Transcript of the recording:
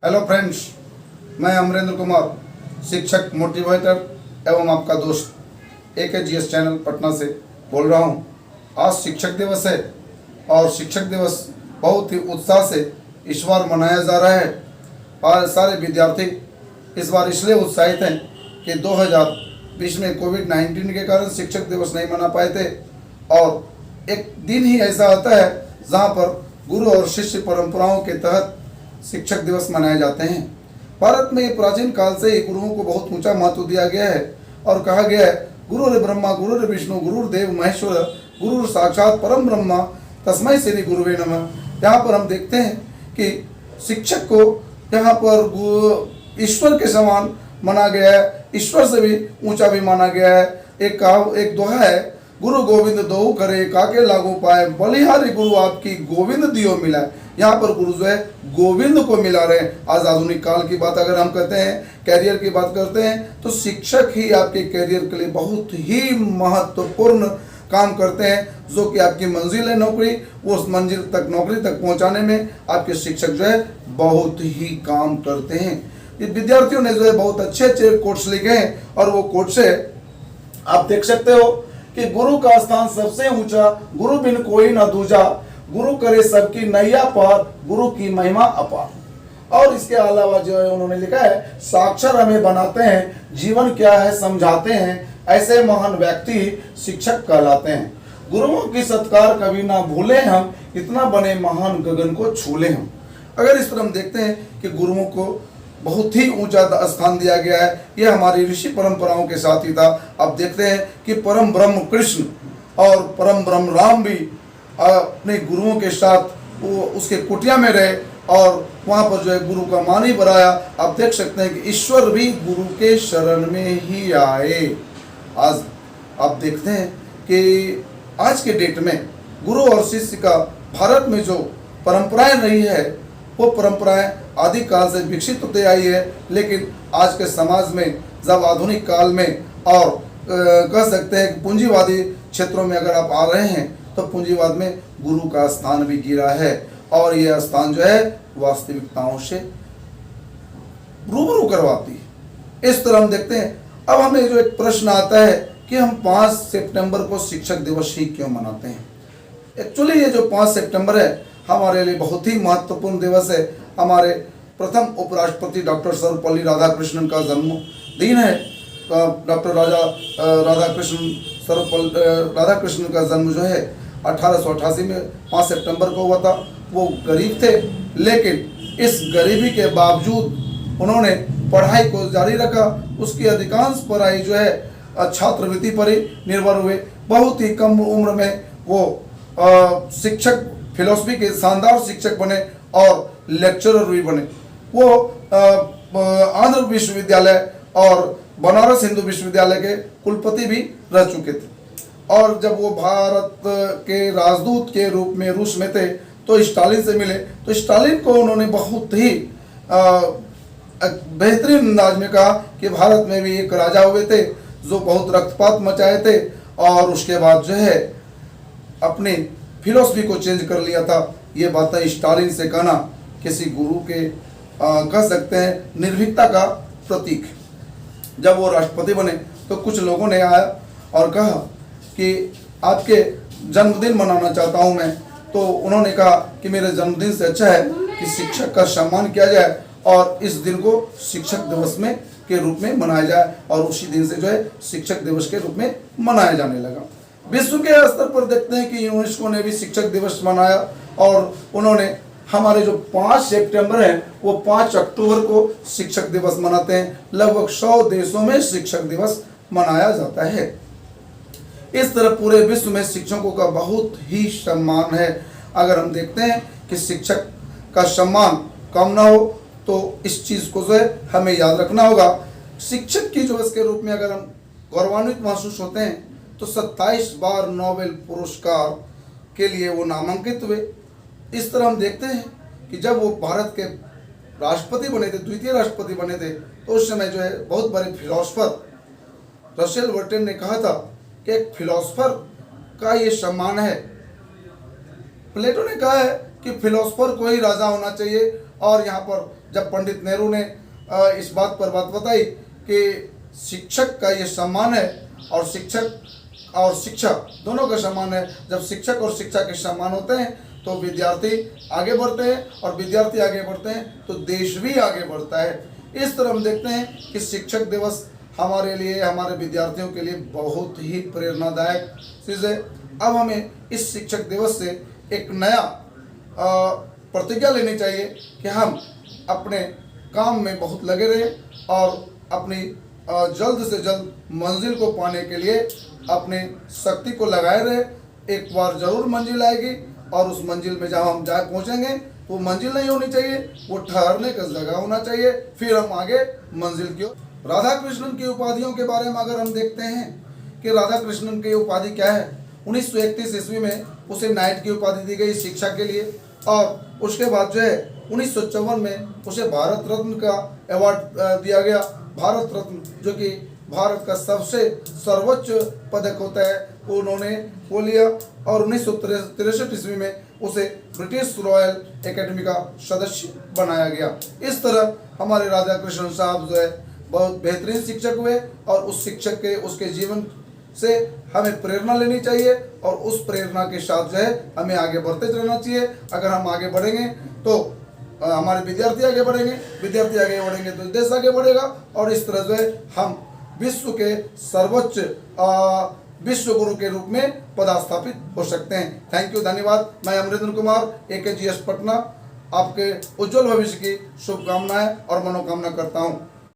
Hello friends, मैं अमरेंद्र कुमार, शिक्षक motivator एवं आपका दोस्त AKGS चैनल पटना से बोल रहा हूं। आज शिक्षक दिवस है और शिक्षक दिवस बहुत ही उत्साह से इस बार मनाया जा रहा है। और सारे विद्यार्थी इस बार इसलिए उत्साहित हैं कि 2020 में कोविड-19 के कारण शिक्षक दिवस नहीं मना पाए थे और एक दिन ही ऐसा आता है जहां पर गुरु और शिष्य परंपराओं के तहत शिक्षक दिवस मनाए जाते हैं। भारत में प्राचीन काल से ही गुरुओं को बहुत ऊंचा महत्व दिया गया है और कहा गया है, गुरुर् ब्रह्मा गुरुर् विष्णु गुरुर्देव महेश्वर गुरु साक्षात परम ब्रह्मा तस्मै श्री गुरुवे नमः। यहाँ पर हम देखते हैं कि शिक्षक को यहाँ पर ईश्वर के समान माना गया है, ईश्वर से भी ऊंचा भी माना गया है। एक दोहा है, गुरु गोविंद दोहु करे काके लागू पाए, बलिहारी गुरु आपकी गोविंद दियो मिला। यहाँ पर गुरु जो है गोविंद को मिला रहे हैं। आज आधुनिक काल की बात अगर हम करते हैं, कैरियर की बात करते हैं, तो शिक्षक ही आपके कैरियर के लिए बहुत ही महत्वपूर्ण काम करते हैं। जो कि आपकी मंजिल है नौकरी, वो उस मंजिल तक नौकरी तक पहुंचाने में आपके शिक्षक जो है बहुत ही काम करते हैं। विद्यार्थियों ने जो है बहुत अच्छे अच्छे कोट्स लिखे हैं और वो कोट्स है, आप देख सकते हो कि गुरु का स्थान सबसे ऊंचा, गुरु बिन कोई न दूजा, गुरु करे सबकी नैया पार, गुरु की महिमा अपार। और इसके अलावा जो है उन्होंने लिखा है, साक्षर हमें बनाते हैं, जीवन क्या है समझाते हैं, ऐसे महान व्यक्ति शिक्षक कहलाते हैं। गुरुओं की सत्कार कभी ना भूले हम, इतना बने महान गगन को छूले हम। अगर इस पर हम देखते हैं कि गुरुओं को बहुत ही ऊंचा स्थान दिया गया है, ये हमारी ऋषि परंपराओं के साथ ही था। अब देखते हैं कि परम ब्रह्म कृष्ण और परम ब्रह्म राम भी अपने गुरुओं के साथ वो उसके कुटिया में रहे और वहाँ पर जो है गुरु का मान ही बढ़ाया। आप देख सकते हैं कि ईश्वर भी गुरु के शरण में ही आए। आज आप देखते हैं कि आज के डेट में गुरु और शिष्य का भारत में जो परंपराएं रही है, वो परंपराएं आदि काल से विकसित होते आई है, लेकिन आज के समाज में जब आधुनिक काल में और कह सकते हैं कि पूंजीवादी क्षेत्रों में अगर आप आ रहे हैं, तो पूंजीवाद में गुरु का स्थान भी गिरा है और यह स्थान जो है वास्तविकताओं से रूबरू करवाती है। इस तरह हम देखते हैं। अब हमें जो एक प्रश्न आता है कि हम 5 सितंबर को शिक्षक दिवस ही क्यों मनाते हैं। एक्चुअली ये जो 5 सितंबर है हमारे लिए बहुत ही महत्वपूर्ण दिवस है। हमारे प्रथम उपराष्ट्रपति डॉक्टर सर्वपल्ली राधाकृष्णन का जन्मदिन है। डॉक्टर राधाकृष्णन का जन्म जो है 1888 में 5 सितंबर को हुआ था। वो गरीब थे, लेकिन इस गरीबी के बावजूद उन्होंने पढ़ाई को जारी रखा। उसकी अधिकांश पढ़ाई जो है छात्रवृत्ति पर ही निर्भर हुए। बहुत ही कम उम्र में वो शिक्षक, फिलोसफी के शानदार शिक्षक बने और लेक्चरर भी बने। वो आंध्र विश्वविद्यालय और बनारस हिंदू विश्वविद्यालय के कुलपति भी रह चुके थे। और जब वो भारत के राजदूत के रूप में रूस में थे, तो स्टालिन से मिले, तो स्टालिन को उन्होंने बहुत ही बेहतरीन अंदाज में कहा कि भारत में भी एक राजा हुए थे जो बहुत रक्तपात मचाए थे, और उसके बाद जो है अपनी फिलोसफी को चेंज कर लिया था। ये बातें स्टालिन से कहना किसी गुरु के कह सकते हैं निर्भीकता का प्रतीक। जब वो राष्ट्रपति बने तो कुछ लोगों ने आया और कहा कि आपके जन्मदिन मनाना चाहता हूं मैं। तो उन्होंने कहा कि मेरे जन्मदिन से अच्छा है कि शिक्षक का सम्मान किया जाए और इस दिन को शिक्षक दिवस में के रूप में मनाया जाए, और उसी दिन से जो है शिक्षक दिवस के रूप में मनाया जाने लगा। विश्व के स्तर पर देखते हैं कि यूनेस्को ने भी शिक्षक दिवस मनाया और उन्होंने हमारे जो 5 सितंबर है वो 5 अक्टूबर को शिक्षक दिवस मनाते हैं। लगभग 100 देशों में शिक्षक दिवस मनाया जाता है। इस तरह पूरे विश्व में शिक्षकों का बहुत ही सम्मान है। अगर हम देखते हैं कि शिक्षक का सम्मान कम ना हो, तो इस चीज़ को जो है हमें याद रखना होगा। शिक्षक की दिवस के रूप में अगर हम गौरवान्वित महसूस होते हैं, तो 27 बार नोबेल पुरस्कार के लिए वो नामांकित हुए। इस तरह हम देखते हैं कि जब वो भारत के राष्ट्रपति बने थे, द्वितीय राष्ट्रपति बने थे, तो उस समय जो है बहुत बड़े फिलोसफर रसेल वर्टन ने कहा था कि एक फिलोसफर का ये सम्मान है। प्लेटो ने कहा है कि फिलोसफर को ही राजा होना चाहिए और यहाँ पर जब पंडित नेहरू ने इस बात पर बात बताई कि शिक्षक का ये सम्मान है और शिक्षक और शिक्षा दोनों का सम्मान है। जब शिक्षक और शिक्षा के सम्मान होते हैं तो विद्यार्थी आगे बढ़ते हैं और विद्यार्थी आगे बढ़ते हैं तो देश भी आगे बढ़ता है। इस तरह हम देखते हैं कि शिक्षक दिवस हमारे लिए, हमारे विद्यार्थियों के लिए बहुत ही प्रेरणादायक चीज़ है। अब हमें इस शिक्षक दिवस से एक नया प्रतिज्ञा लेनी चाहिए कि हम अपने काम में बहुत लगे रहें और अपनी जल्द से जल्द मंजिल को पाने के लिए अपने शक्ति को लगाए रहे। एक बार जरूर मंजिल आएगी और उस मंजिल में जब हम जा पहुँचेंगे वो मंजिल नहीं होनी चाहिए, वो ठहरने का जगह होना चाहिए, फिर हम आगे मंजिल की ओर। राधा कृष्णन की उपाधियों के बारे में अगर हम देखते हैं कि राधा कृष्णन की उपाधि क्या है, 1931 ईस्वी में उसे नाइट की उपाधि दी गई शिक्षा के लिए और उसके बाद जो है 1954 में उसे भारत रत्न का अवार्ड दिया गया। भारत रत्न जो कि भारत का सबसे सर्वोच्च पदक होता है वो उन्होंने वो लिया और 1963 ईस्वी में उसे ब्रिटिश रॉयल एकेडमी का सदस्य बनाया गया। इस तरह हमारे राधा कृष्णन साहब जो है बहुत बेहतरीन शिक्षक हुए और उस शिक्षक के उसके जीवन से हमें प्रेरणा लेनी चाहिए और उस प्रेरणा के साथ जो है हमें आगे बढ़ते रहना चाहिए। अगर हम आगे बढ़ेंगे तो हमारे विद्यार्थी आगे बढ़ेंगे, विद्यार्थी आगे बढ़ेंगे तो देश आगे बढ़ेगा और इस तरह जो है हम विश्व के सर्वोच्च विश्व गुरु के रूप में पदस्थापित हो सकते हैं। थैंक यू, धन्यवाद। मैं अमरेंद्र कुमार, AKGS पटना, आपके उज्जवल भविष्य की शुभकामनाएं और मनोकामना करता हूं।